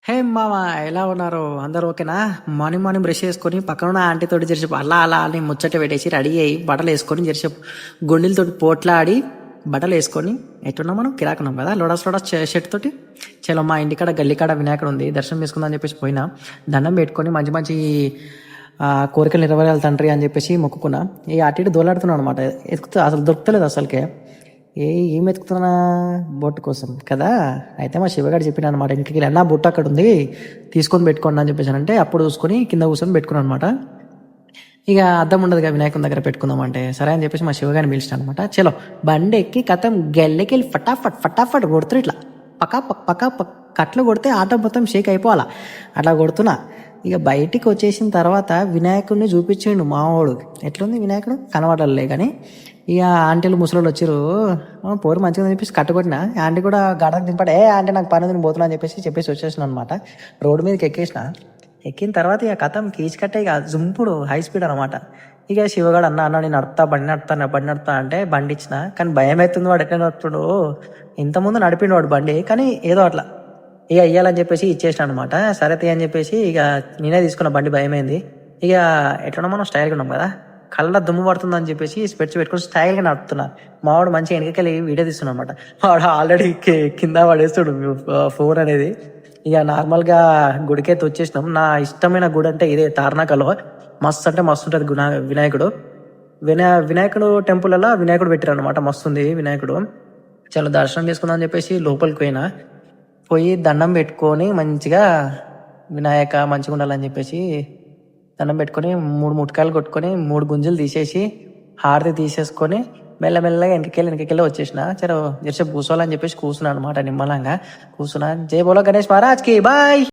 హే మామ, ఎలా ఉన్నారు? అందరూ ఓకేనా? మార్నింగ్ మార్నింగ్ బ్రష్ చేసుకొని పక్కన ఉన్న ఆంటీ తోటి జరసేపు అలా అలా అని ముచ్చట పెట్టేసి రెడీ అయ్యి బట్టలు వేసుకొని జరసేపు గుండెలతోటి పోట్లాడి బట్టలు వేసుకొని ఎట్టున్నాం మనం కిరాకున్నాం కదా, లోడస్ లోడస్ షర్ట్ తోటి. చలో మా ఇంటికాడ గల్లీకాడ వినాయకుడు ఉంది, దర్శనం చేసుకుందాం అని చెప్పేసి పోయినా. దండం పెట్టుకొని మంచి మంచి కోరికలు నెరవేరాలి తండ్రి అని చెప్పేసి మొక్కుకున్నా. ఈ అటు ఇటు దోలాడుతున్నాను అనమాట. ఎత్తుకుతా అసలు దొరకలేదు అసలుకే. ఏం వెతుకుతున్నా బొట్టు కోసం కదా. అయితే మా శివగాడు చెప్పిన అనమాట, ఇంటికి వెళ్ళి అన్న బొట్టు అక్కడ ఉంది తీసుకొని పెట్టుకోండి అని చెప్పేసి అంటే అప్పుడు చూసుకొని కింద కూర్చొని పెట్టుకున్నాను అనమాట. ఇక అద్దం ఉండదు కదా వినాయకుని దగ్గర పెట్టుకుందాం అంటే, సరే అని చెప్పేసి మా శివగారిని పిలిచాను అనమాట. చలో బండి ఎక్కి కథం గెల్లెకి వెళ్ళి ఫటాఫట్ ఫటాఫట్ కొడుతురు ఇట్లా పక్కా పక్కా కట్లు కొడితే ఆటో మొత్తం షేక్ అయిపోవాలా అట్లా కొడుతున్నా. ఇక బయటికి వచ్చేసిన తర్వాత వినాయకుడిని చూపించిండు మావాడు. ఎట్లుంది వినాయకుడు కనబడలే కానీ ఇక ఆంటీలు ముసలోళ్ళు వచ్చారు. పోరు మంచిగా చెప్పేసి కట్టుకొట్టిన. ఆంటీ కూడా గడకు దింపాడు. ఆంటీ నాకు పని ఉంది పోతున్నా అని చెప్పేసి వచ్చేసిన అనమాట. రోడ్డు మీదకి ఎక్కిన తర్వాత ఇక కథం కీచు కట్టే ఇక జుంపుడు హై స్పీడ్ అనమాట. ఇక శివగాడు అన్న నేను నడుపుతా బండి నడుపుతా అంటే బండి ఇచ్చిన. కానీ భయం అవుతుంది, వాడు ఎట్లా నడుపుతాడు. ఇంతకుముందు నడిపిండు వాడు బండి, కానీ ఏదో అట్లా ఇక ఇయ్యాలని చెప్పేసి ఇచ్చేసిన అనమాట. సరే అని చెప్పేసి ఇక నేనే తీసుకున్న బండి, భయమైంది. ఇక ఎట్లా మనం స్టైల్గా ఉన్నాం కదా, కళ్ళ దుమ్ము పడుతుంది అని చెప్పేసి స్పెట్స్ పెట్టుకుని స్టైల్గా నడుపుతున్నా. మావాడు మంచిగా వెనకకెళ్ళి వీడియో తీస్తున్నా అనమాట. వాడు ఆల్రెడీ కింద పడేస్తాడు ఫోన్ అనేది. ఇక నార్మల్గా గుడికైతే వచ్చేసినాం. నా ఇష్టమైన గుడి అంటే ఇదే, తార్నాకలో మస్తు అంటే మస్తు ఉంటుంది వినాయకుడు. వినాయకుడు టెంపుల్ అలా వినాయకుడు పెట్టారు అనమాట, మస్తు ఉంది వినాయకుడు. చాలా దర్శనం చేసుకుందాం అని చెప్పేసి లోపలికి పోయి దండం పెట్టుకొని మంచిగా వినాయక మంచిగా ఉండాలని చెప్పేసి దండం పెట్టుకొని 3 ముట్కాయలు కొట్టుకొని 3 గుంజలు తీసేసి హారతి తీసేసుకొని మెల్లమెల్లగా వెనకెళ్ళి వచ్చేసిన. సరే జరసేపు కూర్చోవాలని చెప్పేసి కూర్చున్నాను అనమాట. నిమ్మలంగా కూర్చున్నా. జై బోలో గణేష్ మహారాజ్కి బాయ్.